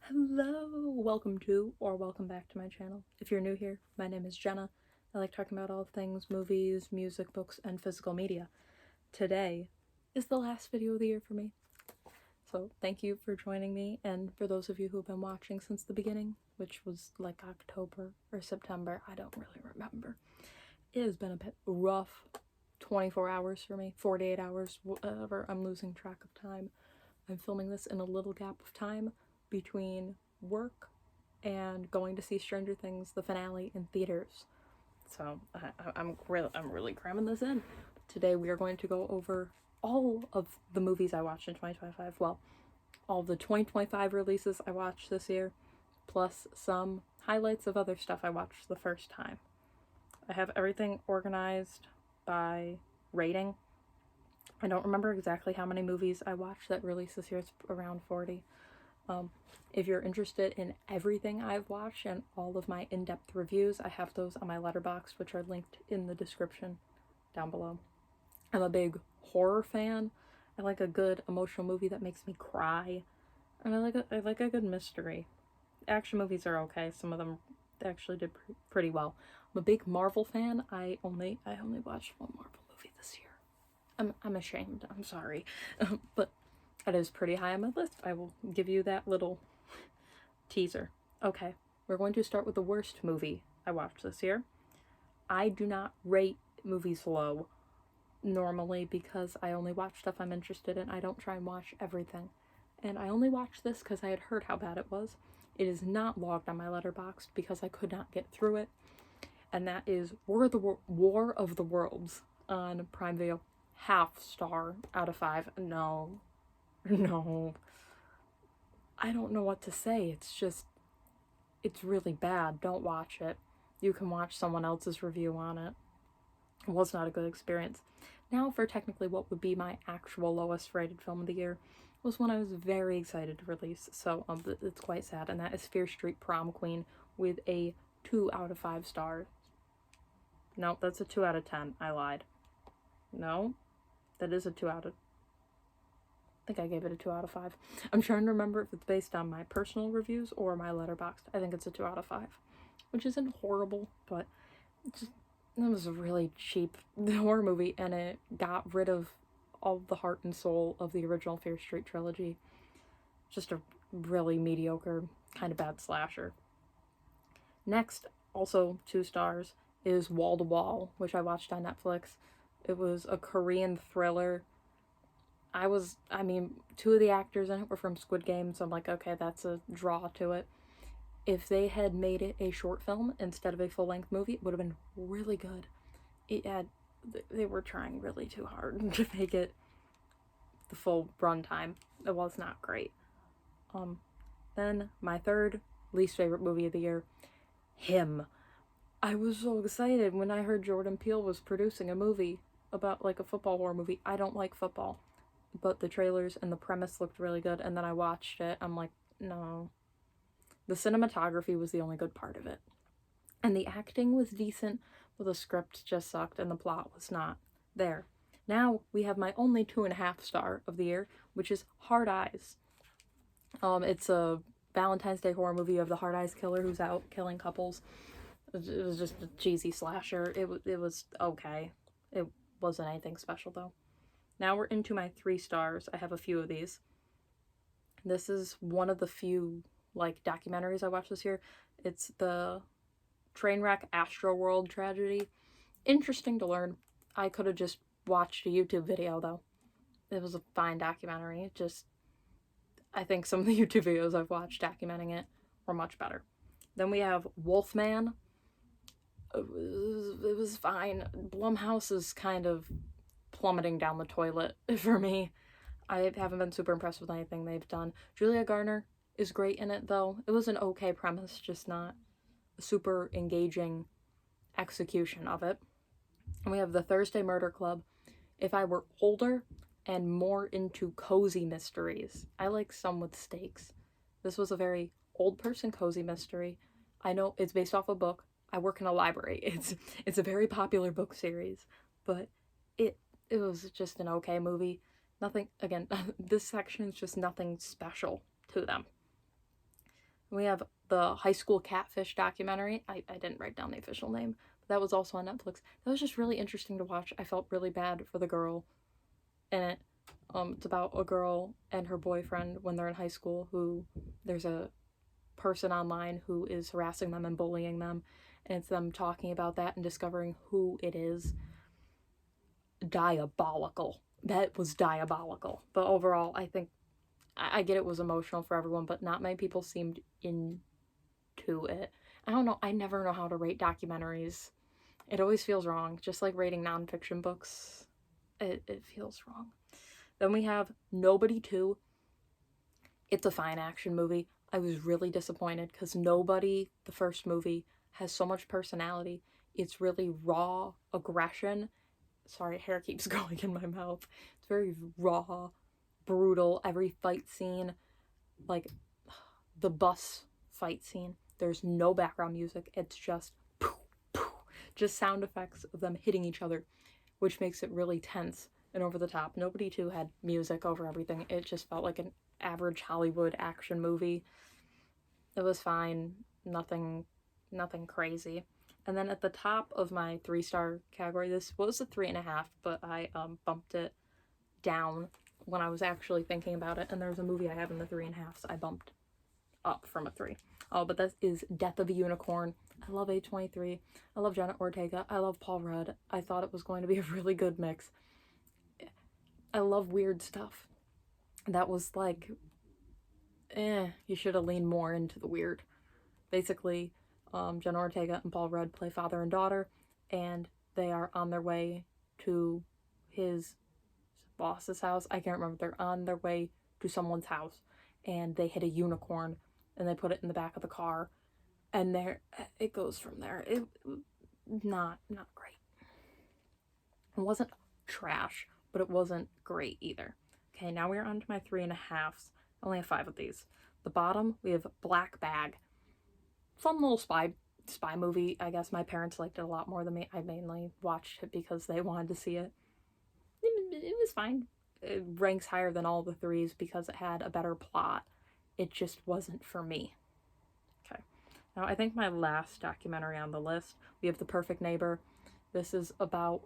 Hello, welcome to or welcome back to my channel. If you're new here, my name is Jenna. I like talking about all things movies, music, books, and physical media. Today is the last video of the year for me. So thank you for joining me, and for those of you who have been watching since the beginning, which was like October or September, I don't really remember. It has been a bit rough 24 hours for me, 48 hours, whatever. I'm losing track of time. I'm filming this in a little gap of time between work and going to see Stranger Things, the finale, in theaters. So I'm really cramming this in. Today we are going to go over all of the movies I watched in 2025. Well, all the 2025 releases I watched this year, plus some highlights of other stuff I watched the first time. I have everything organized by rating. I don't remember exactly how many movies I watched that released this year. It's around 40. If you're interested in everything I've watched and all of my in-depth reviews, I have those on my Letterboxd, which are linked in the description down below. I'm a big horror fan. I like a good emotional movie that makes me cry. And I like a good mystery. Action movies are okay. Some of them actually did pretty well. I'm a big Marvel fan. I only watched one Marvel movie this year. I'm ashamed. I'm sorry. But that is pretty high on my list. I will give you that little teaser. Okay, we're going to start with the worst movie I watched this year. I do not rate movies low normally because I only watch stuff I'm interested in. I don't try and watch everything. And I only watched this because I had heard how bad it was. It is not logged on my Letterboxd because I could not get through it. And that is War of the Worlds on Prime Video. Half star out of 5. No. I don't know what to say. It's really bad. Don't watch it. You can watch someone else's review on it. It was not a good experience. Now for technically what would be my actual lowest rated film of the year was one I was very excited to release, so it's quite sad, and that is Fear Street Prom Queen with a 2 out of 5 stars. No, that's a 2 out of 10. I lied. No, that is a 2 out of... I think I gave it a 2 out of 5. I'm trying to remember if it's based on my personal reviews or my Letterboxd. I think it's a 2 out of 5, which isn't horrible, but it was a really cheap horror movie, and it got rid of all the heart and soul of the original Fear Street trilogy. Just a really mediocre, kind of bad slasher. Next, also 2 stars, is Wall to Wall, which I watched on Netflix. It was a Korean thriller. I mean, 2 of the actors in it were from Squid Game, so I'm like, okay, that's a draw to it. If they had made it a short film instead of a full-length movie, it would have been really good. They were trying really too hard to make it the full runtime. It was not great. Then my third least favorite movie of the year, Him. I was so excited when I heard Jordan Peele was producing a movie about like a football horror movie. I don't like football, but the trailers and the premise looked really good, and then I watched it. I'm like, no. The cinematography was the only good part of it. And the acting was decent, but the script just sucked and the plot was not there. Now we have my only 2.5 star of the year, which is Hard Eyes. It's a Valentine's Day horror movie of the Hard Eyes killer who's out killing couples. It was just a cheesy slasher. It was okay. It wasn't anything special though. Now we're into my 3 stars. I have a few of these. This is one of the few like documentaries I watched this year. It's the Trainwreck Astroworld tragedy. Interesting to learn. I could have just watched a YouTube video though. It was a fine documentary. I think some of the YouTube videos I've watched documenting it were much better. Then we have Wolfman. It was fine. Blumhouse is kind of plummeting down the toilet for me. I haven't been super impressed with anything they've done. Julia Garner is great in it though. It was an okay premise, just not a super engaging execution of it. And we have The Thursday Murder Club. If I were older and more into cozy mysteries, I like some with stakes. This was a very old person cozy mystery. I know it's based off a book. I work in a library. It's a very popular book series, but it was just an okay movie. Nothing, again, this section is just nothing special to them. We have the high school catfish documentary. I didn't write down the official name, but that was also on Netflix. That was just really interesting to watch. I felt really bad for the girl in it. It's about a girl and her boyfriend when they're in high school who there's a person online who is harassing them and bullying them, and it's them talking about that and discovering who it is. Diabolical. That was diabolical. But overall, I think I get it was emotional for everyone, but not many people seemed into it. I don't know. I never know how to rate documentaries. It always feels wrong. Just like rating nonfiction books, it feels wrong. Then we have Nobody 2. It's a fine action movie. I was really disappointed because Nobody, the first movie, has so much personality. It's really raw aggression. Sorry, hair keeps going in my mouth. It's very raw, brutal. Every fight scene, like the bus fight scene, there's no background music. It's just poof, poof, just sound effects of them hitting each other, which makes it really tense and over the top. Nobody 2 had music over everything. It just felt like an average Hollywood action movie. It was fine. Nothing crazy. And then at the top of my 3-star category, this was a 3.5, but I bumped it down when I was actually thinking about it. And there was a movie I have in the 3.5, so I bumped up from a 3. Oh, but that is Death of a Unicorn. I love A23. I love Jenna Ortega. I love Paul Rudd. I thought it was going to be a really good mix. I love weird stuff. That was like, you should have leaned more into the weird. Basically, Jenna Ortega and Paul Rudd play father and daughter, and they are on their way to his boss's house. I can't remember. They're on their way to someone's house, and they hit a unicorn, and they put it in the back of the car, and there it goes from there. It not great. It wasn't trash, but it wasn't great either. Okay, now we're on to my 3.5s. I only have 5 of these. The bottom, we have Black Bag. Fun little spy movie. I guess my parents liked it a lot more than me. I mainly watched it because they wanted to see it. It was fine. It ranks higher than all the 3s because it had a better plot. It just wasn't for me. Okay. Now I think my last documentary on the list, we have The Perfect Neighbor. This is about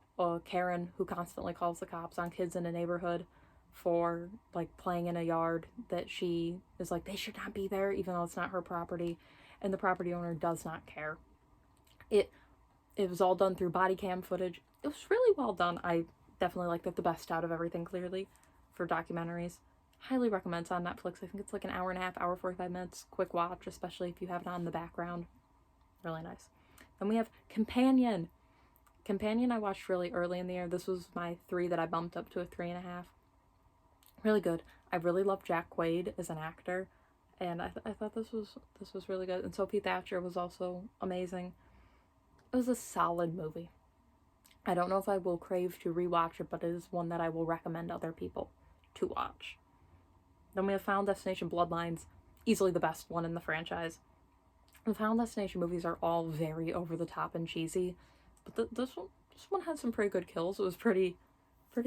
Karen who constantly calls the cops on kids in a neighborhood for like playing in a yard that she is like they should not be there even though it's not her property, and the property owner does not care. It was all done through body cam footage. It was really well done. I definitely liked it the best out of everything, clearly, for documentaries. Highly recommend. It's on Netflix. I think it's like an hour and a half, hour 45 minutes. Quick watch, especially if you have it on in the background. Really nice. Then we have Companion. Companion I watched really early in the year. This was my 3 that I bumped up to a 3.5. Really good. I really love Jack Quaid as an actor, and I thought this was really good. And Sophie Thatcher was also amazing. It was a solid movie. I don't know if I will crave to rewatch it, but it is one that I will recommend other people to watch. Then we have Final Destination Bloodlines, easily the best one in the franchise. The Final Destination movies are all very over the top and cheesy, but this one had some pretty good kills. It was pretty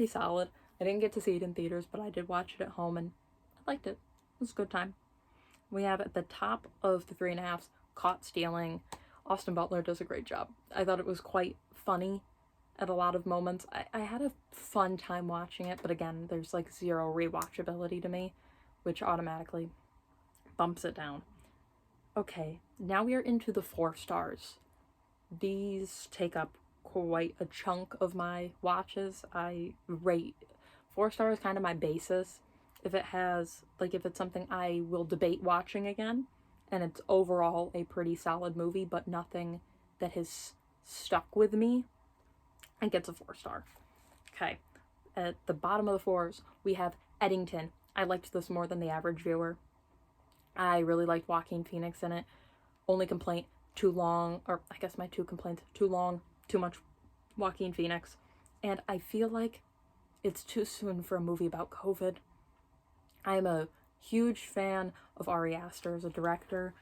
solid. I didn't get to see it in theaters, but I did watch it at home, and I liked it. It was a good time. We have at the top of the 3.5s, Caught Stealing. Austin Butler does a great job. I thought it was quite funny at a lot of moments. I had a fun time watching it, but again, there's like zero rewatchability to me, which automatically bumps it down. Okay, now we are into the 4 stars. These take up quite a chunk of my watches. I rate 4 stars kind of my basis. If it's something I will debate watching again, and it's overall a pretty solid movie, but nothing that has stuck with me, it gets a 4 star. Okay, at the bottom of the 4s, we have Eddington. I liked this more than the average viewer. I really liked Joaquin Phoenix in it. Only complaint, too long, or I guess my 2 complaints, too long, too much Joaquin Phoenix. And I feel like it's too soon for a movie about COVID. I'm a huge fan of Ari Aster as a director,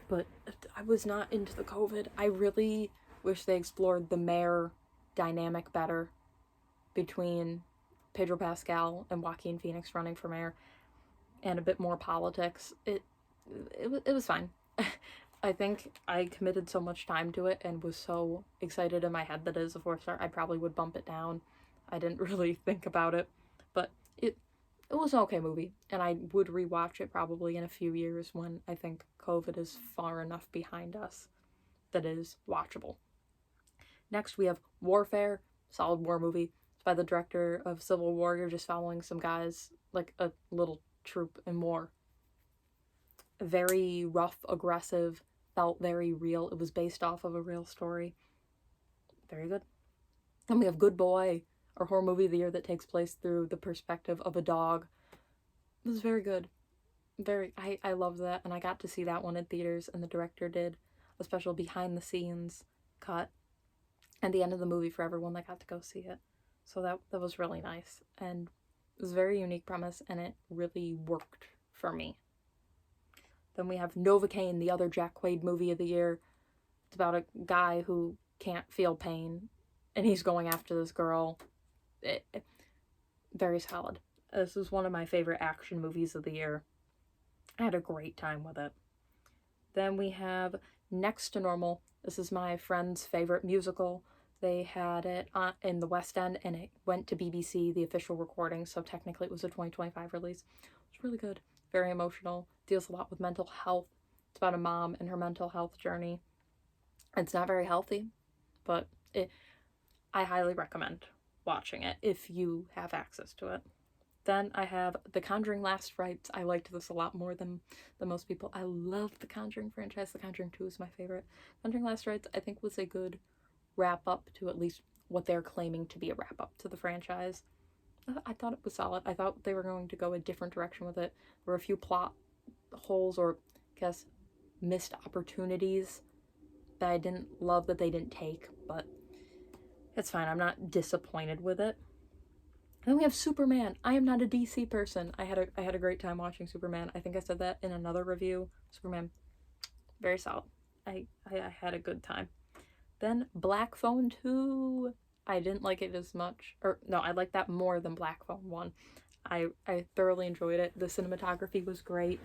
but I was not into the COVID. I really wish they explored the mayor dynamic better between Pedro Pascal and Joaquin Phoenix running for mayor, and a bit more politics. It was fine. I think I committed so much time to it and was so excited in my head that it is a 4-star, I probably would bump it down. I didn't really think about it, but it was an okay movie, and I would rewatch it probably in a few years when I think COVID is far enough behind us that it is watchable. Next, we have Warfare, solid war movie. It's by the director of Civil War. You're just following some guys, like a little troop in war. Very rough, aggressive, felt very real. It was based off of a real story. Very good. And we have Good Boy, our horror movie of the year that takes place through the perspective of a dog. It was very good. I loved that, and I got to see that one in theaters, and the director did a special behind the scenes cut at the end of the movie for everyone that got to go see it. So that was really nice, and it was a very unique premise, and it really worked for me. Then we have Novocaine, the other Jack Quaid movie of the year. It's about a guy who can't feel pain, and he's going after this girl. Very solid. This is one of my favorite action movies of the year. I had a great time with it. Then we have Next to Normal. This is my friend's favorite musical. They had it in the West End, and it went to BBC, the official recording, so technically it was a 2025 release. It's really good. Very emotional. Deals a lot with mental health. It's about a mom and her mental health journey. It's not very healthy, but I highly recommend watching it if you have access to it. Then I have The Conjuring Last Rites. I liked this a lot more than most people. I love the Conjuring franchise. The Conjuring 2 is my favorite. Conjuring Last Rites, I think, was a good wrap up to at least what they're claiming to be a wrap up to the franchise. I thought it was solid. I thought they were going to go a different direction with it. There were a few plot holes or, I guess, missed opportunities that I didn't love that they didn't take, but it's fine. I'm not disappointed with it. And then we have Superman. I am not a DC person. I had a great time watching Superman. I think I said that in another review. Superman, very solid. I had a good time. Then Black Phone 2. I didn't like it as much. Or no, I liked that more than Black Phone 1. I thoroughly enjoyed it. The cinematography was great.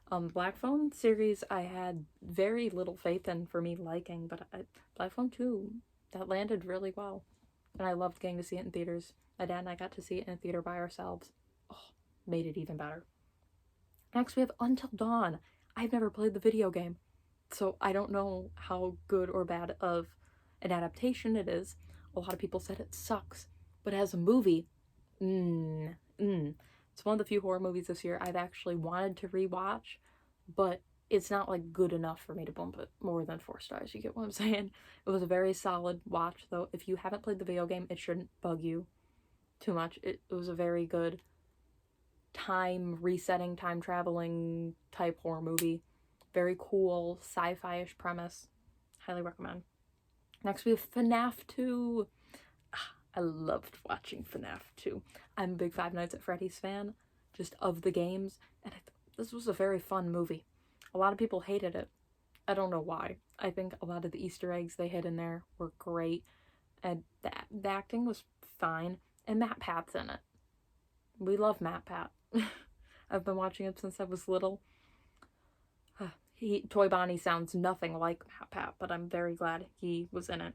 Black Phone series I had very little faith in for me liking, but Black Phone 2, that landed really well. And I loved getting to see it in theaters. My dad and I got to see it in a theater by ourselves. Oh, made it even better. Next, we have Until Dawn. I've never played the video game, so I don't know how good or bad of an adaptation it is. A lot of people said it sucks, but as a movie, it's one of the few horror movies this year I've actually wanted to rewatch, but it's not like good enough for me to bump it more than 4 stars. You get what I'm saying? It was a very solid watch, though. If you haven't played the video game, it shouldn't bug you too much. It was a very good time resetting, time traveling type horror movie. Very cool sci-fi-ish premise. Highly recommend. Next we have FNAF 2. I loved watching FNAF 2. I'm a big Five Nights at Freddy's fan, just of the games, and this was a very fun movie. A lot of people hated it. I don't know why. I think a lot of the Easter eggs they hid in there were great, and the acting was fine. And Matt Pat's in it. We love Matt Pat. I've been watching it since I was little. Toy Bonnie sounds nothing like Matt Pat, but I'm very glad he was in it.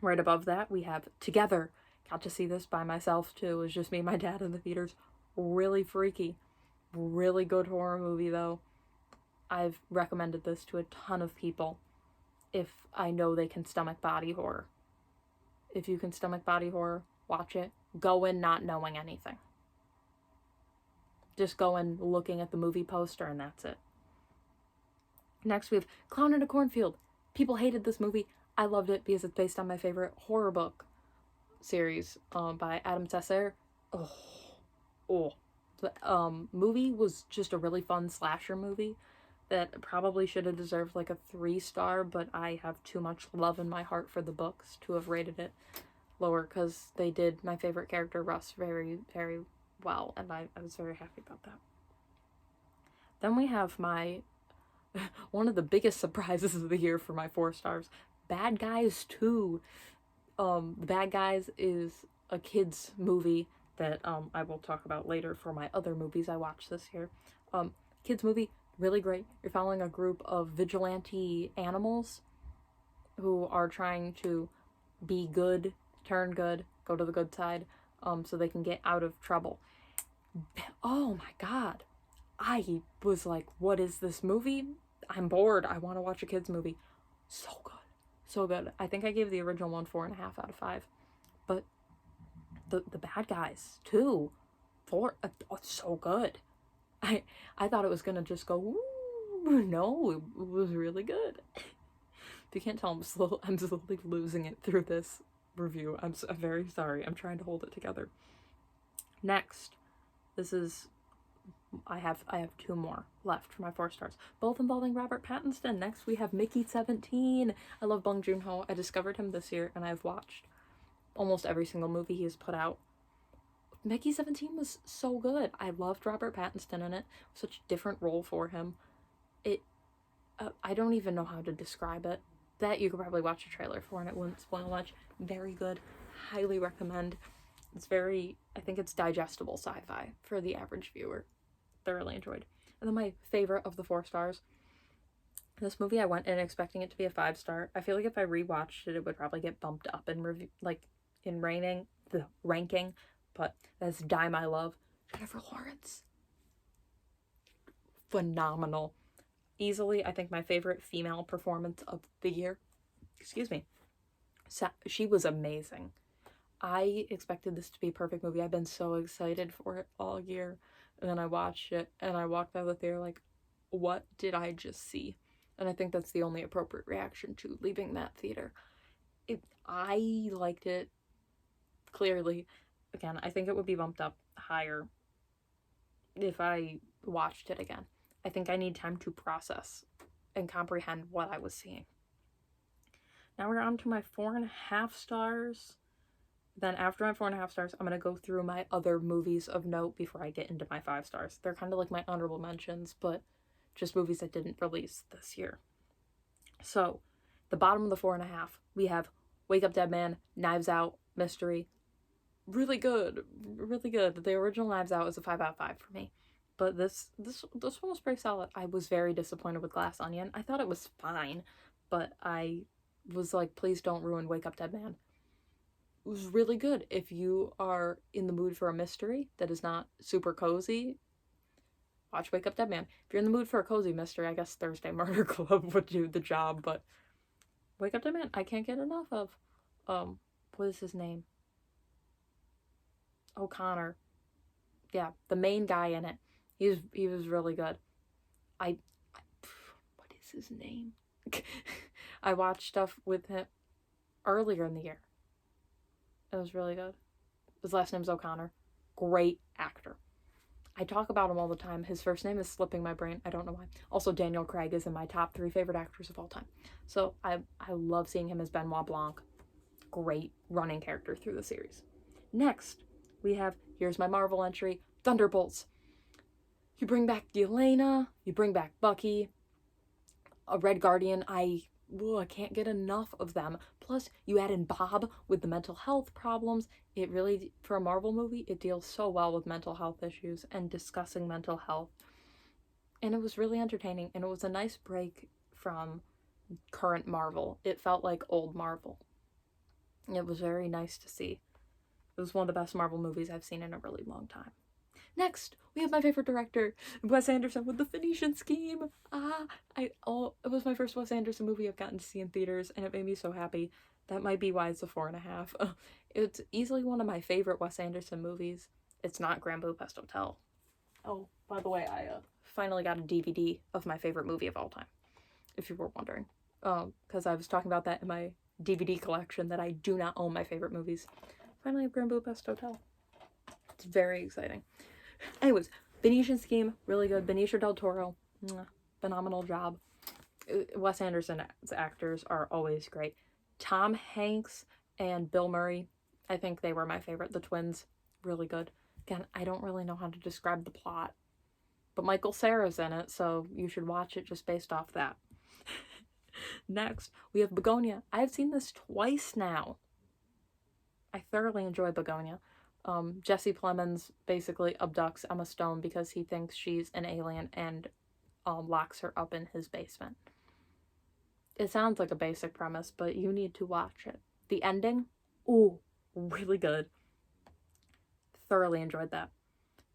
Right above that, we have Together. Got to see this by myself, too. It was just me and my dad in the theaters. Really freaky. Really good horror movie, though. I've recommended this to a ton of people if I know they can stomach body horror. If you can stomach body horror, watch it. Go in not knowing anything. Just go in looking at the movie poster and that's it. Next we have Clown in a Cornfield. People hated this movie. I loved it because it's based on my favorite horror book series by Adam Tesser. The movie was just a really fun slasher movie that probably should have deserved like a 3-star, but I have too much love in my heart for the books to have rated it lower because they did my favorite character, Russ, very, very well, and I was very happy about that. Then we have my one of the biggest surprises of the year for my 4 stars, Bad Guys 2. Bad Guys is a kids movie that I will talk about later for my other movies I watched this year. Kids movie, Really great. You're following a group of vigilante animals who are trying to be good, turn good, go to the good side, so they can get out of trouble. Oh my god. I was like, what is this movie? I'm bored. I want to watch a kids movie. So good. So good. I think I gave the original one 4.5 out of 5. But the bad guys, too. So good. I thought it was gonna just go, ooh, no, it was really good. If you can't tell, I'm slowly losing it through this review. I'm very sorry. I'm trying to hold it together. Next, this is I have 2 more left for my 4 stars, both involving Robert Pattinson. Next, we have Mickey 17. I love Bong Joon-ho. I discovered him this year, and I've watched almost every single movie he has put out. Mickey 17 was so good. I loved Robert Pattinson in it. Such a different role for him. I don't even know how to describe it. That you could probably watch a trailer for, and it wouldn't spoil much. Very good. Highly recommend. I think it's digestible sci-fi for the average viewer. Thoroughly enjoyed. And then my favorite of the 4 stars. This movie, I went in expecting it to be a 5-star. I feel like if I rewatched it, it would probably get bumped up in review, like in the ranking. But that's Die My Love. Jennifer Lawrence. Phenomenal. Easily, I think my favorite female performance of the year. Excuse me. She was amazing. I expected this to be a perfect movie. I've been so excited for it all year. And then I watched it and I walked out of the theater like, what did I just see? And I think that's the only appropriate reaction to leaving that theater. I liked it clearly. Again, I think it would be bumped up higher if I watched it again. I think I need time to process and comprehend what I was seeing. Now we're on to my 4.5 stars. Then after my 4.5 stars, I'm going to go through my other movies of note before I get into my 5 stars. They're kind of like my honorable mentions, but just movies that didn't release this year. So, the bottom of the 4.5, we have Wake Up Dead Man, Knives Out, Mystery. Really good. Really good. The original Knives Out is a 5 out of 5 for me. But this one was pretty solid. I was very disappointed with Glass Onion. I thought it was fine, but I was like, please don't ruin Wake Up Dead Man. It was really good. If you are in the mood for a mystery that is not super cozy, watch Wake Up Dead Man. If you're in the mood for a cozy mystery, I guess Thursday Murder Club would do the job, but Wake Up Dead Man, I can't get enough of. What is his name? O'Connor. Yeah, the main guy in it. He was really good. What is his name? I watched stuff with him earlier in the year. It was really good. His last name's O'Connor. Great actor. I talk about him all the time. His first name is slipping my brain. I don't know why. Also, Daniel Craig is in my top 3 favorite actors of all time. So I love seeing him as Benoit Blanc. Great running character through the series. Next, we have, here's my Marvel entry, Thunderbolts. You bring back Yelena, you bring back Bucky, a Red Guardian. I can't get enough of them. Plus, you add in Bob with the mental health problems. It really, for a Marvel movie, it deals so well with mental health issues and discussing mental health. And it was really entertaining, and it was a nice break from current Marvel. It felt like old Marvel. It was very nice to see. It was one of the best Marvel movies I've seen in a really long time. Next, we have my favorite director, Wes Anderson with The Phoenician Scheme. It was my first Wes Anderson movie I've gotten to see in theaters, and it made me so happy. That might be why it's a 4.5. It's easily one of my favorite Wes Anderson movies. It's not Grand Budapest Hotel. Oh, by the way, I finally got a DVD of my favorite movie of all time, if you were wondering. Because I was talking about that in my DVD collection, that I do not own my favorite movies. Finally have Grand Budapest Hotel. It's very exciting. Anyways, Venetian Scheme, really good. Benicio del Toro, phenomenal job. Wes Anderson's actors are always great. Tom Hanks and Bill Murray, I think they were my favorite. The twins, really good. Again, I don't really know how to describe the plot, but Michael Cera's in it, so you should watch it just based off that. Next, we have Begonia. I've seen this twice now. I thoroughly enjoy Begonia. Jesse Plemons basically abducts Emma Stone because he thinks she's an alien and locks her up in his basement. It sounds like a basic premise, but you need to watch it. The ending, ooh, really good. Thoroughly enjoyed that.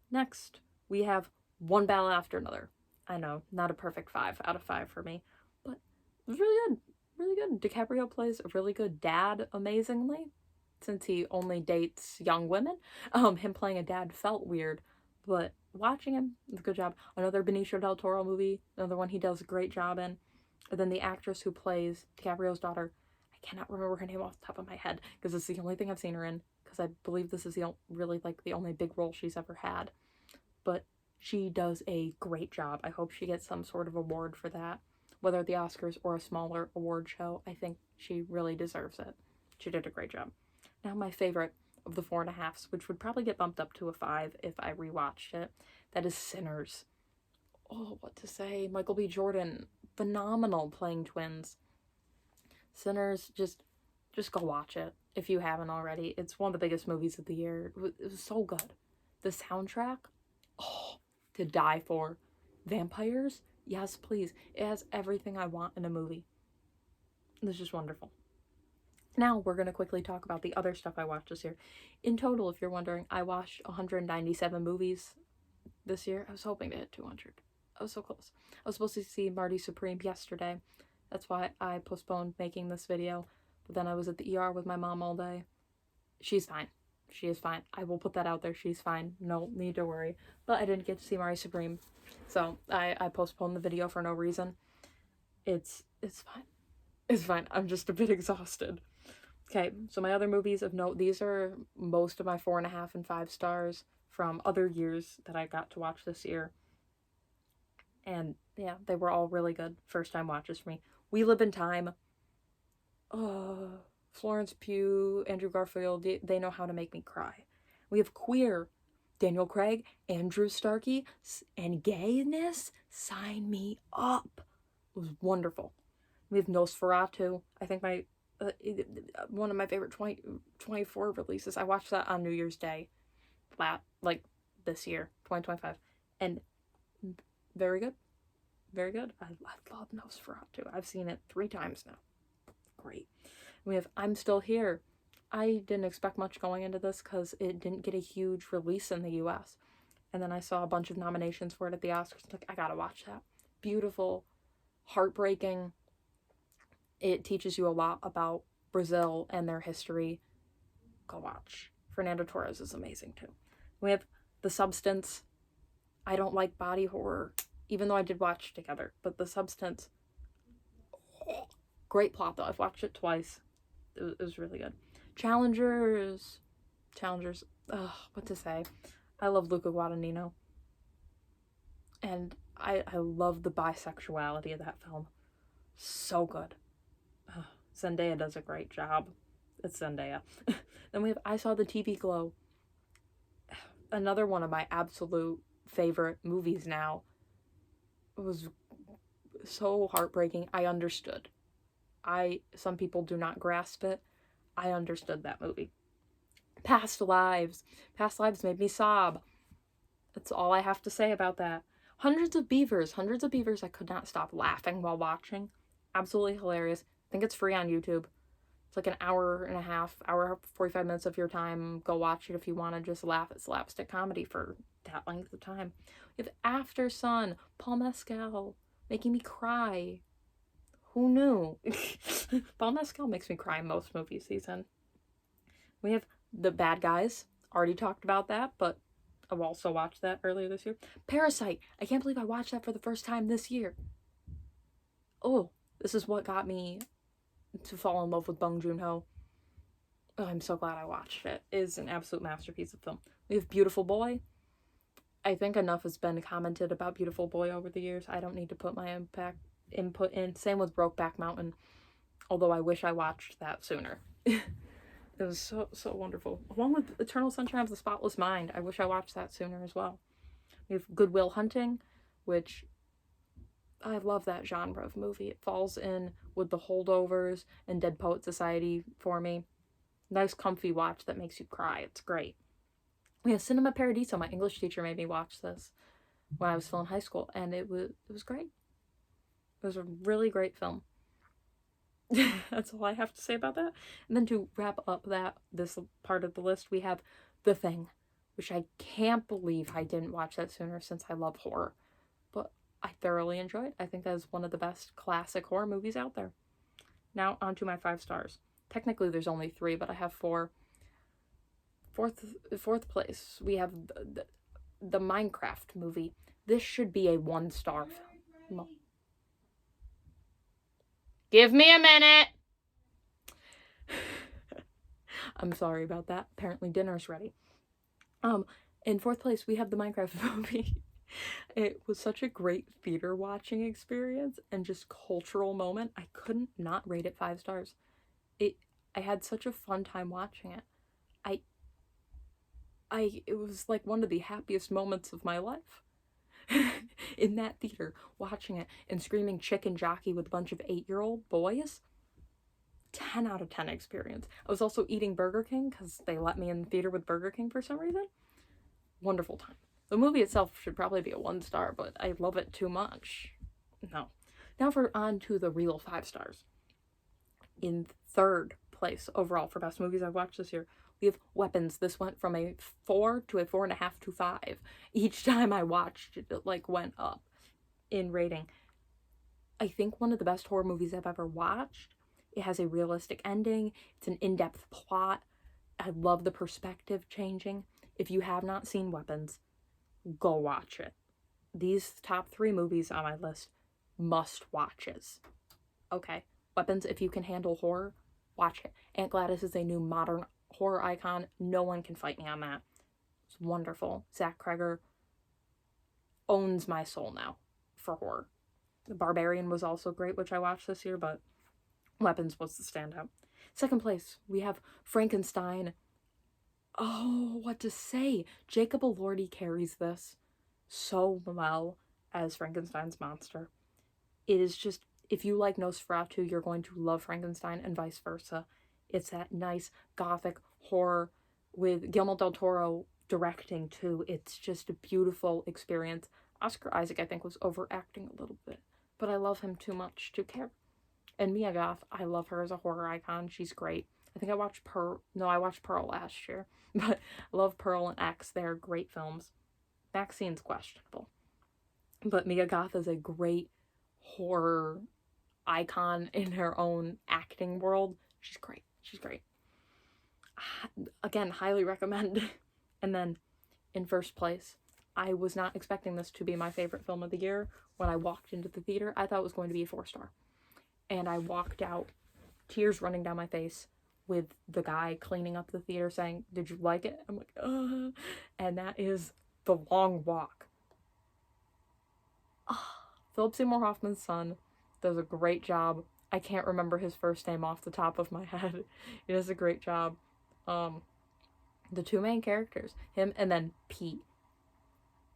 Next, we have One Battle After Another. I know, not a perfect 5 out of 5 for me, but it was really good. Really good. DiCaprio plays a really good dad, amazingly, since he only dates young women. Him playing a dad felt weird, but watching him, it's a good job. Another Benicio del Toro movie, another one he does a great job in. And then the actress who plays DiCaprio's daughter, I cannot remember her name off the top of my head, because it's the only thing I've seen her in, because I believe this is really like the only big role she's ever had. But she does a great job. I hope she gets some sort of award for that. Whether the Oscars or a smaller award show, I think she really deserves it. She did a great job. Now my favorite of the 4.5s, which would probably get bumped up to a 5 if I rewatched it, that is Sinners. Oh, what to say? Michael B. Jordan, phenomenal playing twins. Sinners, just go watch it if you haven't already. It's one of the biggest movies of the year. It was so good. The soundtrack, oh, to die for. Vampires, yes, please. It has everything I want in a movie. It's just wonderful. Now we're going to quickly talk about the other stuff I watched this year. In total, if you're wondering, I watched 197 movies this year. I was hoping to hit 200. I was so close. I was supposed to see Marty Supreme yesterday. That's why I postponed making this video. But then I was at the ER with my mom all day. She's fine. She is fine. I will put that out there. She's fine. No need to worry. But I didn't get to see Marty Supreme. So I postponed the video for no reason. It's fine. It's fine. I'm just a bit exhausted. Okay, so my other movies of note, these are most of my 4.5 and 5 stars from other years that I got to watch this year. And yeah, they were all really good first time watches for me. We Live in Time. Florence Pugh, Andrew Garfield, they know how to make me cry. We have Queer. Daniel Craig, Andrew Starkey, and gayness. Sign me up. It was wonderful. We have Nosferatu. I think one of my favorite 2024 releases. I watched that on New Year's Day, like this year, 2025, and very good, very good. I love Nosferatu. I've seen it 3 times now. Great. We have I'm Still Here. I didn't expect much going into this because it didn't get a huge release in the US. And then I saw a bunch of nominations for it at the Oscars. Like, I gotta watch that. Beautiful, heartbreaking. It teaches you a lot about Brazil and their history. Go watch. Fernando Torres is amazing too. We have The Substance. I don't like body horror, even though I did watch Together. But The Substance, great plot though. I've watched it twice. It was really good. Challengers, what to say? I love Luca Guadagnino. And I love the bisexuality of that film. So good. Zendaya does a great job. It's Zendaya. Then we have I Saw the TV Glow. Another one of my absolute favorite movies now. It was so heartbreaking. I understood. Some people do not grasp it. I understood that movie. Past Lives. Past Lives made me sob. That's all I have to say about that. Hundreds of Beavers. I could not stop laughing while watching. Absolutely hilarious. I think it's free on YouTube. It's like an hour and a half, 45 minutes of your time. Go watch it if you want to just laugh at slapstick comedy for that length of time. We have After Sun. Paul Mescal. Making me cry. Who knew? Paul Mescal makes me cry in most movies he's in. We have The Bad Guys. Already talked about that, but I've also watched that earlier this year. Parasite. I can't believe I watched that for the first time this year. Oh, this is what got me to fall in love with Bong Joon-ho. Oh, I'm so glad I watched it. It is an absolute masterpiece of film. We have Beautiful Boy. I think enough has been commented about Beautiful Boy over the years. I don't need to put my input in. Same with Brokeback Mountain, although I wish I watched that sooner. It was so wonderful. Along with Eternal Sunshine of the Spotless Mind, I wish I watched that sooner as well. We have Good Will Hunting, which I love that genre of movie. It falls in with The Holdovers and Dead Poet Society for me. Nice comfy watch that makes you cry. It's great. We have Cinema Paradiso. My English teacher made me watch this. when I was still in high school, and it was great. It was a really great film. That's all I have to say about that. And then to wrap up this part of the list, we have The Thing, which I can't believe I didn't watch that sooner since I love horror. But I thoroughly enjoyed. I think that is one of the best classic horror movies out there. Now on to my 5 stars. Technically there's only 3, but I have 4. Fourth place, we have the Minecraft movie. This should be a 1-star film. Give me a minute. I'm sorry about that. Apparently dinner's ready. In 4th place, we have the Minecraft movie. It was such a great theater watching experience and just cultural moment. I couldn't not rate it 5 stars. I had such a fun time watching it. It was like one of the happiest moments of my life. In that theater, watching it and screaming chicken jockey with a bunch of 8-year-old boys. 10 out of 10 experience. I was also eating Burger King because they let me in the theater with Burger King for some reason. Wonderful time. The movie itself should probably be a 1 star, but I love it too much. No. Now on to the real 5 stars. In 3rd place overall for best movies I've watched this year, we have Weapons. This went from a 4 to a 4.5 to 5. Each time I watched it, went up in rating. I think one of the best horror movies I've ever watched. It has a realistic ending. It's an in-depth plot. I love the perspective changing. If you have not seen Weapons, go watch it. These top 3 movies on my list, must watches. Okay, Weapons, if you can handle horror, watch it. Aunt Gladys is a new modern horror icon. No one can fight me on that. It's wonderful. Zach Cregger owns my soul now for horror. The Barbarian was also great, which I watched this year, but Weapons was the standout. 2nd place, we have Frankenstein. Oh, what to say? Jacob Elordi carries this so well as Frankenstein's monster. It is just, if you like Nosferatu, you're going to love Frankenstein and vice versa. It's that nice gothic horror with Guillermo del Toro directing too. It's just a beautiful experience. Oscar Isaac, I think, was overacting a little bit, but I love him too much to care. And Mia Goth, I love her as a horror icon. She's great. I think I watched Pearl last year, but I love Pearl and X. They're great films. Maxine's questionable, but Mia Goth is a great horror icon in her own acting world. She's great. Again, highly recommend. And then in 1st place, I was not expecting this to be my favorite film of the year. When I walked into the theater, I thought it was going to be a 4-star. And I walked out, tears running down my face, with the guy cleaning up the theater saying, "Did you like it?" I'm like, "Ugh." And that is The Long Walk. Philip Seymour Hoffman's son does a great job. I can't remember his first name off the top of my head. He does a great job. The 2 main characters, him and then Pete.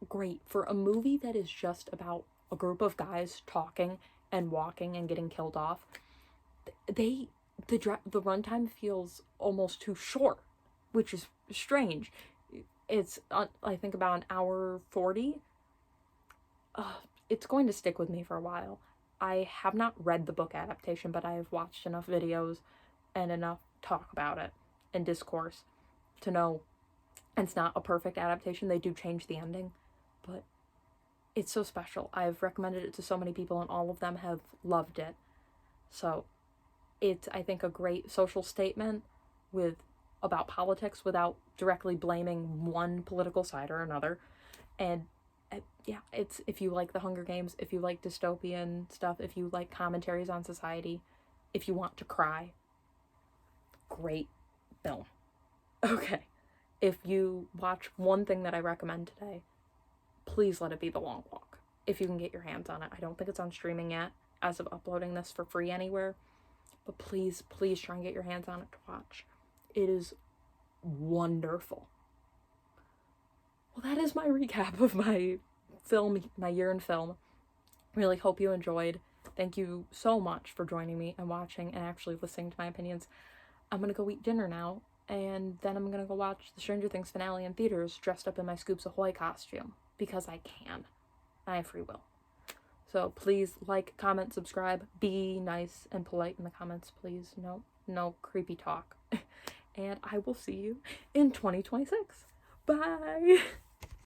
Great. For a movie that is just about a group of guys talking and walking and getting killed off, the runtime feels almost too short, which is strange. It's I think about an hour 40. It's going to stick with me for a while. I have not read the book adaptation, but I have watched enough videos and enough talk about it and discourse to know it's not a perfect adaptation. They do change the ending, but it's so special. I've recommended it to so many people and all of them have loved it. So it's, I think, a great social statement about politics without directly blaming one political side or another. And yeah, it's, if you like the Hunger Games, if you like dystopian stuff, if you like commentaries on society, if you want to cry, great film. Okay, if you watch one thing that I recommend today, please let it be The Long Walk. If you can get your hands on it. I don't think it's on streaming yet as of uploading this for free anywhere, but please try and get your hands on it to watch. It is wonderful. Well, that is my recap of my year in film. Really hope you enjoyed. Thank you so much for joining me and watching and actually listening to my opinions. I'm gonna go eat dinner now, and then I'm gonna go watch the Stranger Things finale in theaters dressed up in my Scoops Ahoy costume, because I can. I have free will. So please like, comment, subscribe. Be nice and polite in the comments, please. No creepy talk. And I will see you in 2026. Bye!